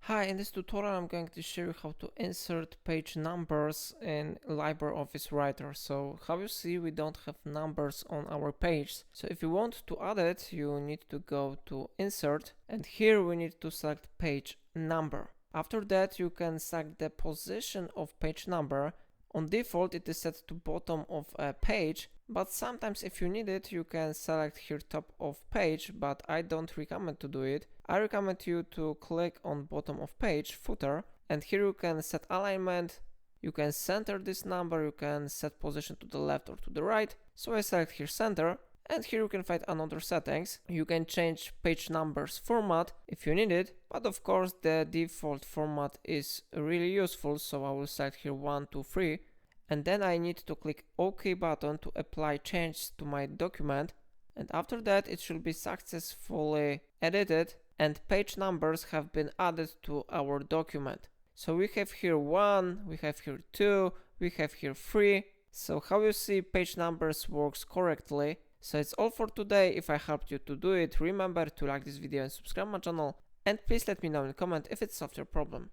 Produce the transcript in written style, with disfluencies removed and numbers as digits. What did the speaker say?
Hi, in this tutorial I'm going to show you how to insert page numbers in LibreOffice Writer. So how you see, we don't have numbers on our page. So if you want to add it, you need to go to Insert, and here we need to select page number. After that, you can select the position of page number. On default, it is set to bottom of a page, but sometimes if you need it, you can select here top of page, but I don't recommend to do it. I recommend you to click on bottom of page, footer, and here you can set alignment, you can center this number, you can set position to the left or to the right. So I select here center, and here you can find another settings. You can change page numbers format if you need it, but of course the default format is really useful, so I will select here 1, 2, 3, and then I need to click OK button to apply changes to my document, and after that it should be successfully edited and page numbers have been added to our document. So we have here 1, we have here 2, we have here 3. So how you see, page numbers works correctly. So it's all for today. If I helped you to do it, remember to like this video and subscribe my channel, and please let me know in comment if it solved your problem.